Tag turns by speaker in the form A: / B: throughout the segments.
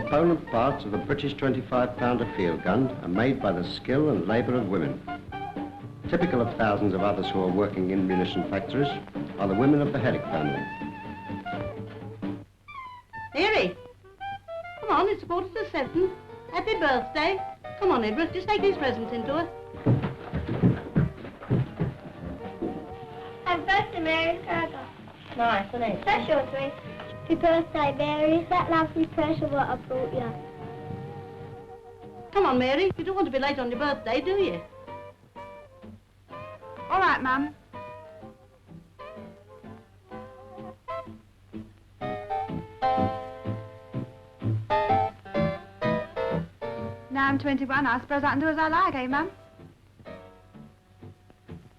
A: component parts of the British 25-pounder field gun are made by the skill and labour of women. Typical of thousands of others who are working in munition factories are the women of the Herrick family.
B: Mary, come on, it's 7:15. Happy birthday. Come on, Edward, just take these presents into her.
C: Happy birthday, Mary Herrick.
B: Nice, isn't it?
C: That's your sweet. Happy birthday, Mary. Is that lovely present what I brought you?
B: Come on, Mary, you don't want to be late on your birthday, do you?
D: All right, Mum. Now I'm 21, I suppose I can do as I like, eh, Mum?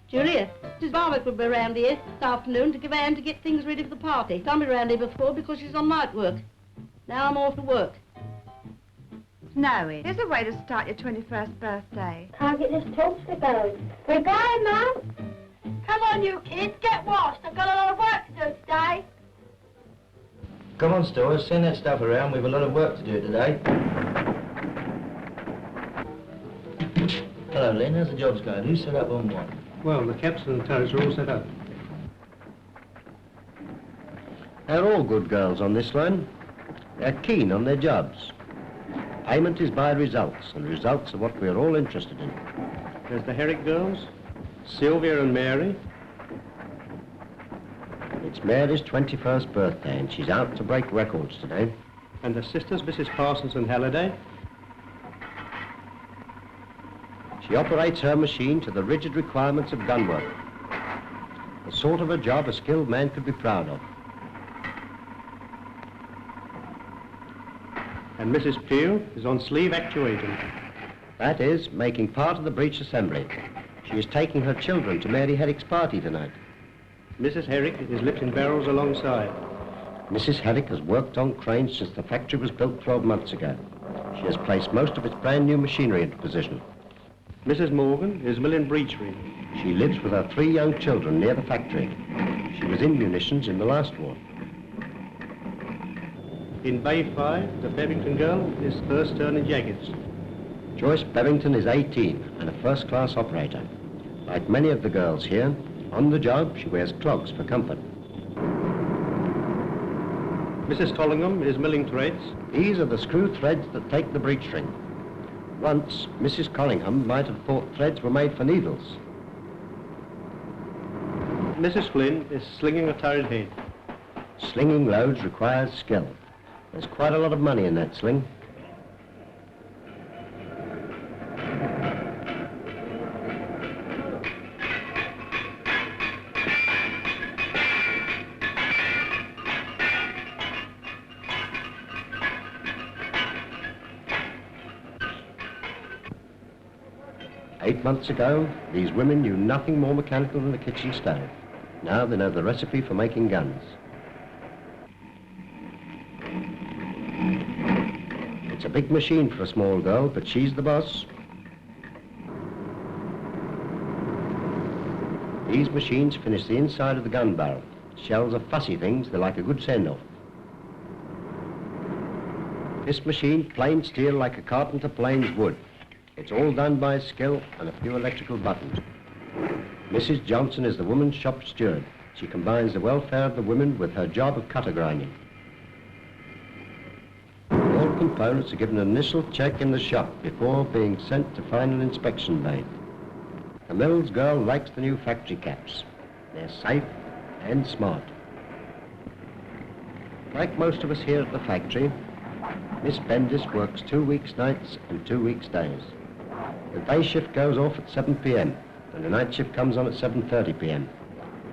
B: Julia, Mrs. Barwick will be around here this afternoon to give a hand to get things ready for the party. Can't be around here before because she's on night work. Now I'm off to work.
D: No, here's a way to start your 21st birthday.
C: Can't get this toaster going. We're going, Mum. Come on, you kids, get washed. I've got a lot of work to do today.
E: Come on, Stuart, send that stuff around. We've a lot of work to do today. Hello, Lynn. How's the jobs going? Who's set up on what?
A: Well, the captain and the turrets are all set up. They're all good girls on this line. They're keen on their jobs. Payment is by results, and results are what we're all interested in. There's the Herrick girls, Sylvia and Mary. It's Mary's 21st birthday, and she's out to break records today. And the sisters, Mrs. Parsons and Halliday. She operates her machine to the rigid requirements of gunwork. The sort of a job a skilled man could be proud of. And Mrs. Peel is on sleeve actuating. That is, making part of the breech assembly. She is taking her children to Mary Herrick's party tonight. Mrs. Herrick is lifting barrels alongside. Mrs. Herrick has worked on cranes since the factory was built 12 months ago. She has placed most of its brand new machinery into position. Mrs. Morgan is milling breechery. She lives with her 3 young children near the factory. She was in munitions in the last war. In Bay 5, the Bevington girl is first turning jackets. Joyce Bevington is 18 and a first-class operator. Like many of the girls here, on the job she wears clogs for comfort. Mrs. Collingham is milling threads. These are the screw threads that take the breech string. Once, Mrs. Collingham might have thought threads were made for needles. Mrs. Flynn is slinging a turret head. Slinging loads requires skill. There's quite a lot of money in that sling. Eight months ago, these women knew nothing more mechanical than the kitchen stove. Now they know the recipe for making guns. It's a big machine for a small girl, but she's the boss. These machines finish the inside of the gun barrel. Shells are fussy things, they're like a good send-off. This machine planes steel like a carpenter planes wood. It's all done by skill and a few electrical buttons. Mrs. Johnson is the woman's shop steward. She combines the welfare of the women with her job of cutter grinding. All components are given an initial check in the shop before being sent to final inspection bay. The Mills girl likes the new factory caps. They're safe and smart. Like most of us here at the factory, Miss Bendis works 2 weeks nights and 2 weeks days. The day shift goes off at 7 p.m. and the night shift comes on at 7:30 p.m.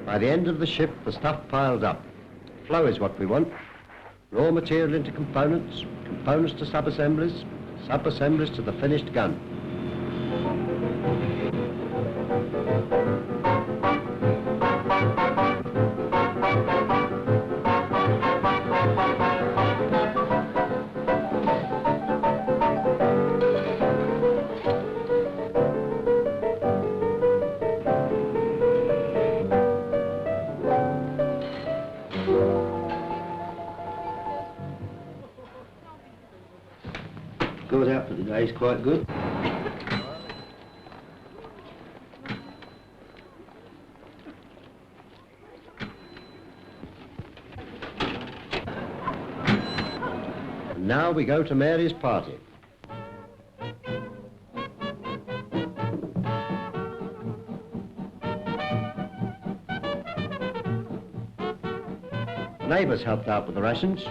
A: By the end of the shift, the stuff piles up. Flow is what we want. Raw material into components, components to sub-assemblies, sub-assemblies to the finished gun.
E: Scores out for the day is quite good.
A: And now we go to Mary's party. The neighbours helped out with the rations.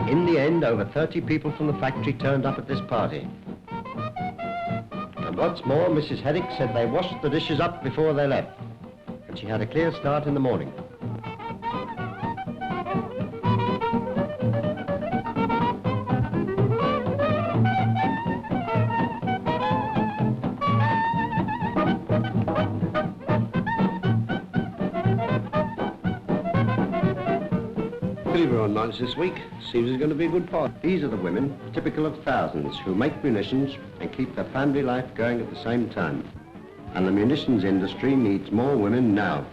A: In the end, over 30 people from the factory turned up at this party. And what's more, Mrs. Herrick said they washed the dishes up before they left, and she had a clear start in the morning.
F: We're on nights this week. Seems it's going to be a good party.
A: These are the women, typical of thousands, who make munitions and keep their family life going at the same time. And the munitions industry needs more women now.